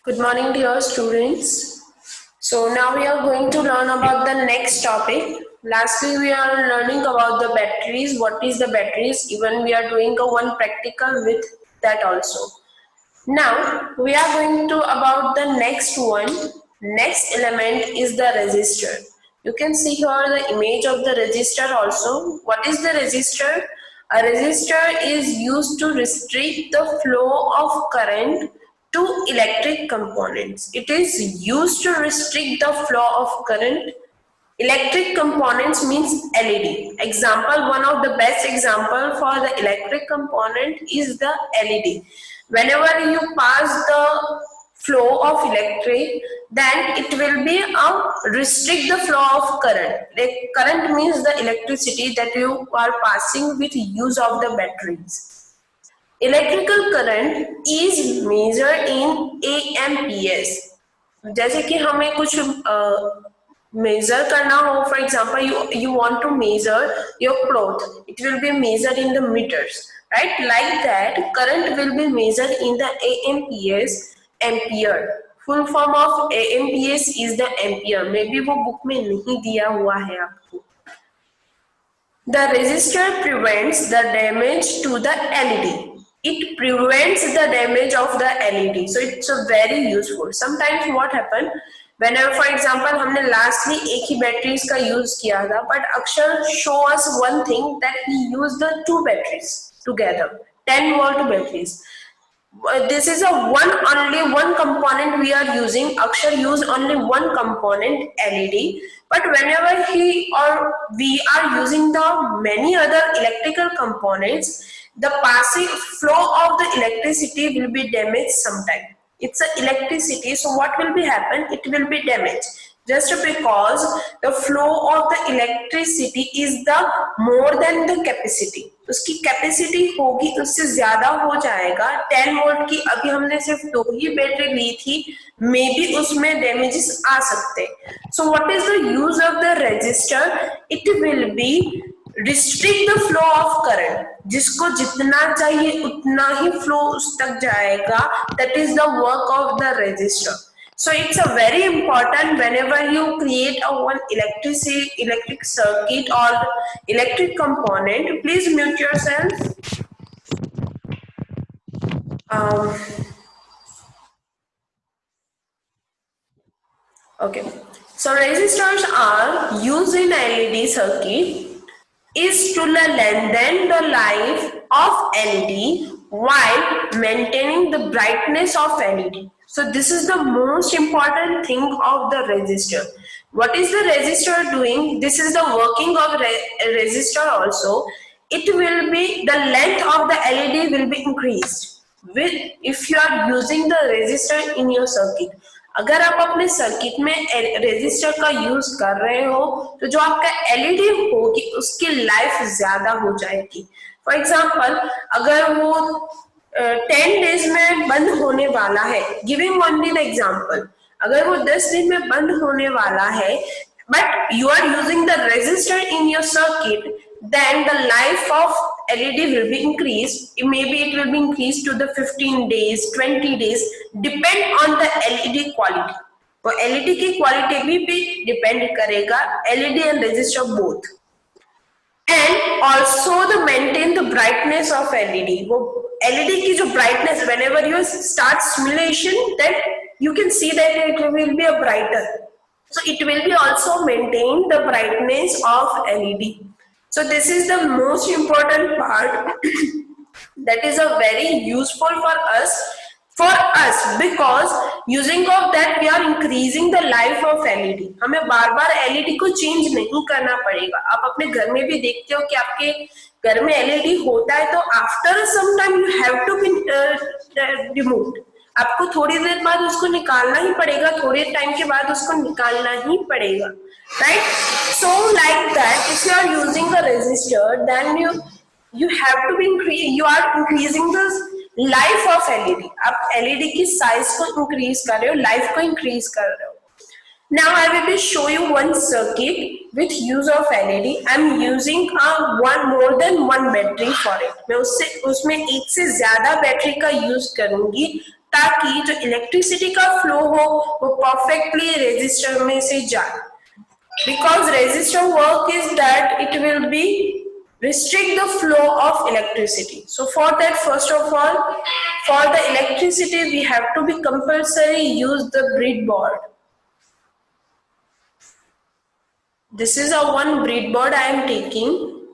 Good morning, dear students. So now we are going to learn about the next topic. Lastly, we are learning about the batteries. What is the batteries? Even we are doing a one practical with that also. Now we are going to about the next one. Next element is the resistor. You can see here the image of the resistor also. What is the resistor? A resistor is used to restrict the flow of current to electric components. It is used to restrict the flow of current. Electric components means LED. Example, one of the best example for the electric component is the LED. Whenever you pass the flow of electric, then it will be a restrict the flow of current. Like current means the electricity that you are passing with use of the batteries. Electrical current is measured in amps. जैसे कि हमें कुछ measure करना हो, for example you want to measure your cloth, it will be measured in the meters, right? Like that current will be measured in the amps. Ampere, full form of amps is the ampere. Maybe वो book में नहीं दिया हुआ है आपको. The resistor prevents the damage to the LED. It prevents the damage of the LED. So it's a very useful. Sometimes what happen, whenever for example हमने lastly एक ही batteries का use किया था, but Akshar show us one thing that he used the two batteries together, 10-volt batteries. This is a only one component we are using. Akshar use only one component LED, but whenever he or we are using the many other electrical components, the passing flow of the electricity will be damaged sometime. It's a electricity, so what will be happen? It will be damaged just because the flow of the electricity is the more than the capacity. उसकी capacity होगी उससे ज्यादा हो जाएगा. 10 volt की अभी हमने सिर्फ 2 ही बैटरी ली थी, मे बी उसमें डैमेजेस आ सकते. So what is the use of the resistor? It will be restrict the flow of current. जिसको जितना चाहिए उतना ही फ्लो उस तक जाएगा. That is the work of the resistor. So it's a very important whenever you create a one electric circuit or electric component. Please mute yourself. Okay. So resistors are used in LED circuit is to lengthen the life of LED while maintaining the brightness of LED. So this is the most important thing of the resistor. What is the resistor doing? This is the working of resistor also. It will be the length of the LED will be increased with if you are using the resistor in your circuit. अगर आप अपने circuit में resistor का use कर रहे हो तो जो आपका एलईडी होगी उसकी लाइफ ज्यादा हो जाएगी. फॉर एग्जांपल अगर वो 10 डेज में बंद होने वाला है, गिविंग ओनली द एग्जांपल, अगर वो 10 दिन में बंद होने वाला है but you are using the resistor in your circuit, then the life of LED will be increased. Maybe it will be increased to the 15 days, 20 days, depend on the LED quality. तो LED की quality भी depend करेगा, LED and resistor both. And also the maintain the brightness of LED. वो LED की जो brightness, whenever you start simulation, then you can see that it will be a brighter. So it will be also maintain the brightness of LED. So this is the most important part that is a very useful for us because using of that we are increasing the life of LED. हमें बार बार LED को change नहीं करना पड़ेगा. आप अपने घर में भी देखते हो कि आपके घर में LED होता है तो after some time you have to be removed. आपको थोड़ी देर बाद उसको निकालना ही पड़ेगा, थोड़े टाइम के बाद उसको निकालना ही पड़ेगा, right? So like that if you are using a resistor then you have to be you are increasing the life of LED. आप LED की साइज को इंक्रीज कर रहे हो, लाइफ को इंक्रीज कर रहे हो. Now I will be show you one circuit with use of LED. I am using more than one battery for it. मैं उसमें एक से ज्यादा बैटरी का यूज करूंगी ताकि जो इलेक्ट्रिसिटी का फ्लो हो वो परफेक्टली रेजिस्टर में से जाए. Because resistor work is that it will be restrict the flow of electricity. So for that, first of all, for the electricity we have to be compulsory use the breadboard. This is a one breadboard I am taking,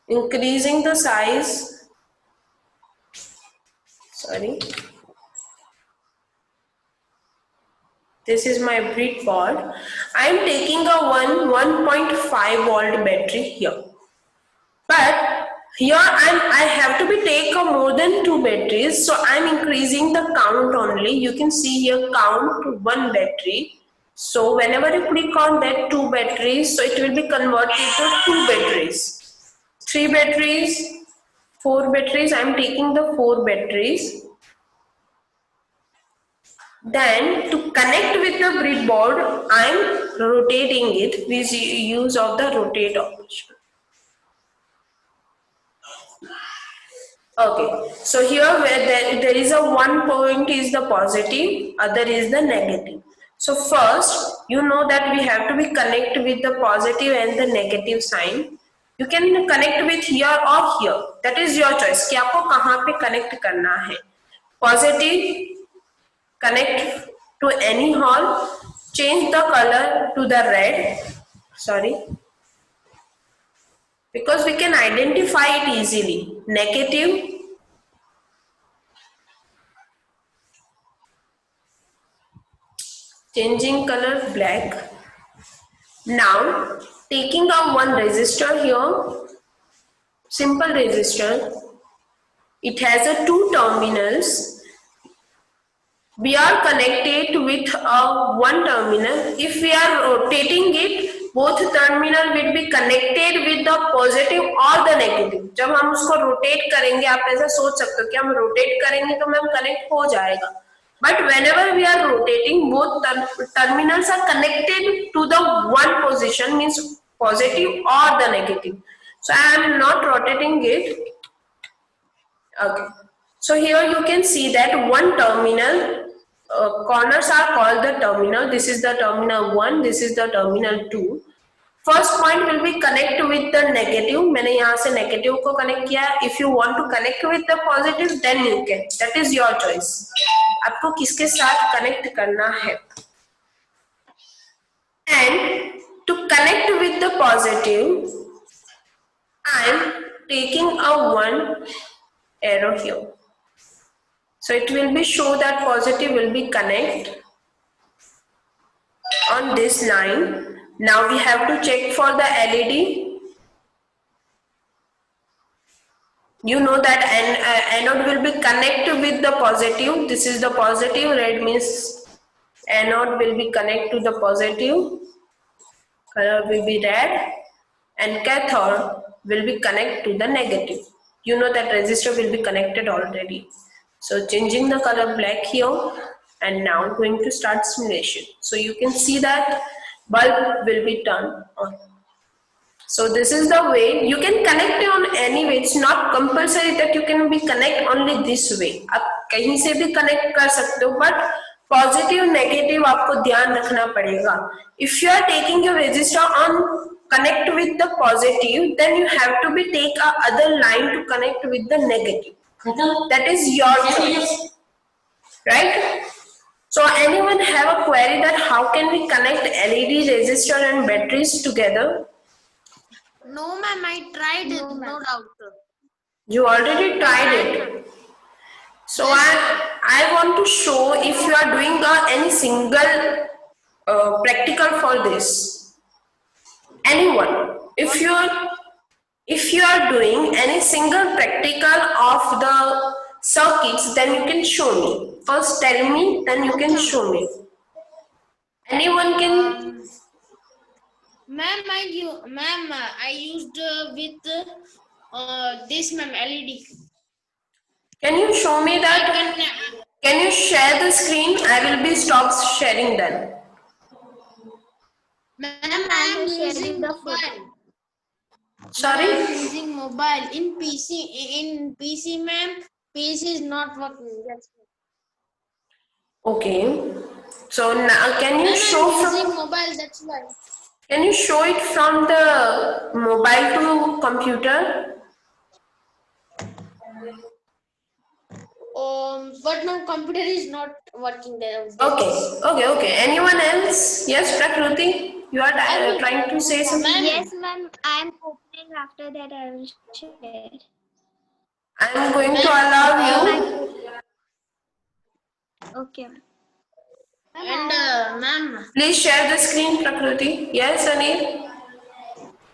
increasing the size. Sorry. This is my breadboard. I am taking a 1.5 volt battery here. But here I have to be take a more than 2 batteries, so I am increasing the count only. You can see here count 1 battery. So whenever you click on that 2 batteries, so it will be converted to 2 batteries, 3 batteries, 4 batteries. I am taking the 4 batteries. Then to connect with the breadboard, I am rotating it with use of the rotate option. Okay, so here where there is a one point is the positive, other is the negative. So first, you know that we have to be connect with the positive and the negative sign. You can connect with here or here. That is your choice. कि आपको कहाँ पे connect करना है. Positive, connect to any hole. Change the color to the red. Sorry. Because we can identify it easily. Negative. Changing color black. Now taking out one resistor here, simple resistor. It has a 2 terminals. We are connected with a 1 terminal. If we are rotating it, both terminal will be connected with the positive or the negative. जब हम उसको rotate करेंगे, आप ऐसा सोच सकते हो कि हम rotate करेंगे तो मैम connect हो जाएगा. But whenever we are rotating, both terminals are connected to the one position, means positive or the negative. So I am not rotating it. Okay. So here you can see that one terminal, corners are called the terminal. This is the terminal 1, this is the terminal 2. First point will be connect with the negative. मैंने यहाँ से negative को connect किया. If you want to connect with the positive, then you can. That is your choice. आपको किसके साथ connect करना है. And to connect with the positive, I am taking a 1 arrow here. So it will be show that positive will be connect on this line. Now we have to check for the LED. You know that anode will be connected with the positive. This is the positive. Red means anode will be connected to the positive. Color will be red. And cathode will be connected to the negative. You know that resistor will be connected already. So changing the color black here, and now going to start simulation. So you can see that bulb will be turned on. So this is the way you can connect on any way. It's not compulsory that you can be connect only this way. आप कहीं से भी connect कर सकते हो, but positive negative आपको ध्यान रखना पड़ेगा. If you are taking your resistor on connect with the positive, then you have to be take a other line to connect with the negative. That is your choice, right? So anyone have a query that how can we connect LED, resistor and batteries together? No ma'am, I tried it, no doubt. You already tried it. So I want to show if you are doing any single practical for this. Anyone, if you are doing any single practical of the circuits, then you can show me. First tell me, then you can show me. Anyone can. Ma'am, I used with this ma'am LED. Can you show me that? Can you share the screen? I will be stop sharing then. Ma'am, I am using mobile. Sorry? I am using mobile in PC. In PC, ma'am, PC is not working. Yes. Okay. So now, can you Ma'am, show I'm from? using mobile, that's why. Can you show it from the mobile to computer? But my computer is not working there. Okay. Okay. Anyone else? Yes, Prakriti. You are I will. trying to say something. Ma'am, Yes, ma'am. I'm opening. After that, I will share. I'm going to Ma'am, allow Ma'am, you. I'm opening. Okay, ma'am. and ma'am, Please share the screen, Prakriti. Yes, Anil.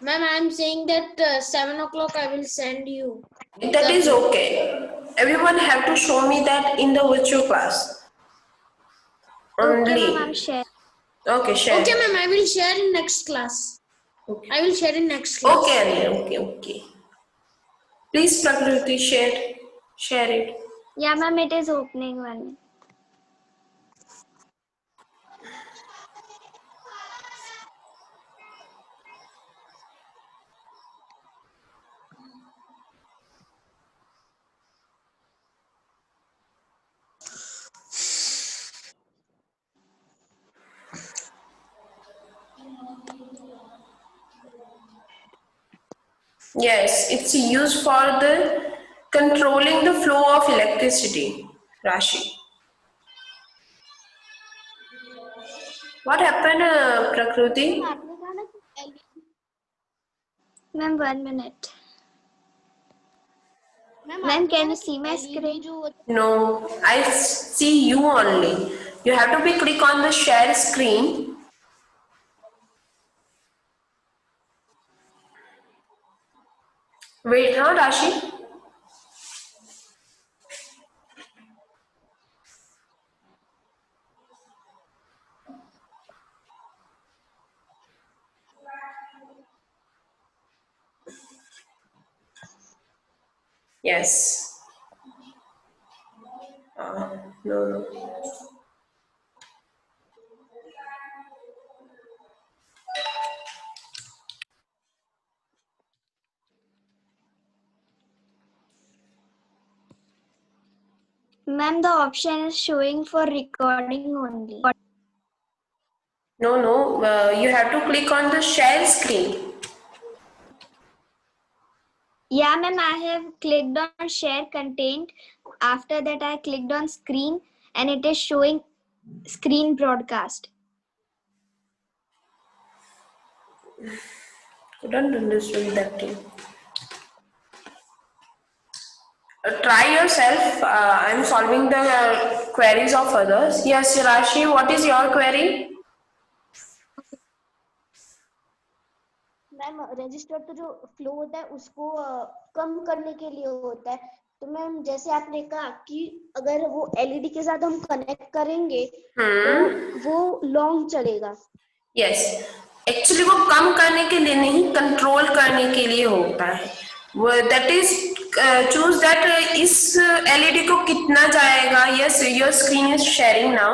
ma'am, I'm saying that 7 o'clock I will send you. That is okay. Everyone have to show me that in the virtual class Okay, ma'am. I'm only. sharing. Okay, share. Okay, ma'am, I will share in next class. Okay. I will share in next class. Okay, Anil. Okay. Please, Prakriti, share it. Yeah, ma'am. It is opening one. Yes, it's used for the controlling the flow of electricity. Rashi. What happened, Prakriti? Ma'am, 1 minute. Ma'am, can you see my screen? No, I see you only. You have to be click on the share screen. Wait, huh, Rashi? Yes. No. Ma'am, the option is showing for recording only. No. You have to click on the share screen. Yeah, ma'am. I have clicked on share content. After that, I clicked on screen, and it is showing screen broadcast. Couldn't understand that thing. Try yourself. I'm solving the queries of others. Yes, Rashi, what is your query? Ma'am register तो जो flow होता है उसको कम करने के लिए होता है तो मैम जैसे आपने कहा कि अगर वो एलईडी के साथ हम कनेक्ट करेंगे तो वो लॉन्ग चलेगा यस एक्चुअली वो कम करने के लिए नहीं कंट्रोल करने के लिए होता है दैट इज चूज दैट इस एलईडी को कितना जाएगा yes your screen is sharing now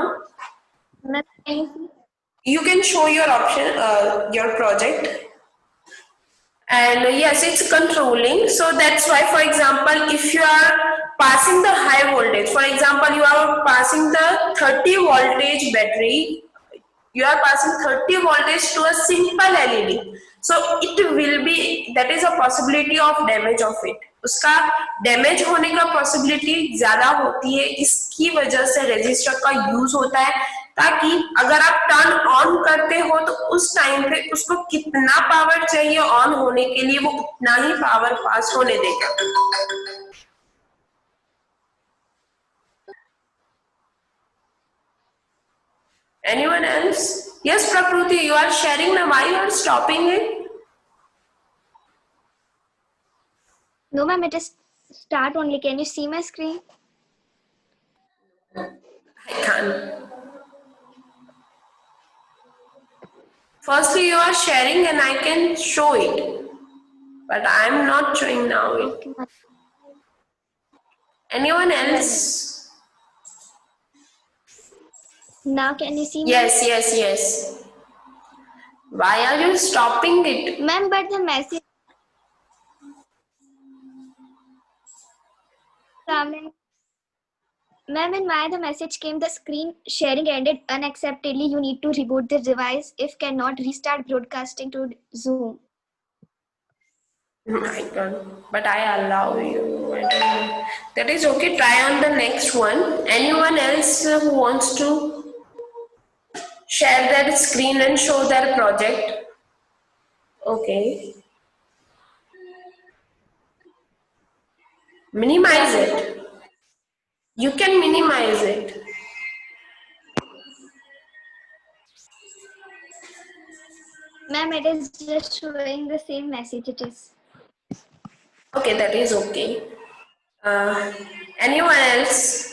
you can show your option your project and yes it's controlling so that's why for example if you are passing the high voltage for example you are passing the 30 voltage battery you are passing 30 voltage to a simple LED so it will be that is a possibility of damage of it उसका damage होने का possibility ज्यादा होती है इसकी वजह से resistor का यूज होता है ताकि अगर आप टर्न ऑन करते हो तो उस टाइम पे उसको कितना पावर चाहिए ऑन होने के लिए वो उतना ही पावर पास होने देगा Anyone else? Yes, Prakriti, you are sharing now. Why you are stopping it? No, ma'am, it is start only. Can you see my screen? I can't. Firstly, you are sharing and I can show it. But I am not showing now it. Anyone else? Now can you see? Yes. Why are you stopping it? Ma'am, but the message coming. Ma'am, in my the message came the screen sharing ended unacceptably. You need to reboot the device. If cannot, restart broadcasting to Zoom. I don't, but I allow you. I don't know. That is okay. Try on the next one. Anyone else who wants to share their screen and show their project? Okay. Minimize it. You can minimize it. Ma'am, it is just showing the same message. It is. Okay, that is okay. Uh, anyone else?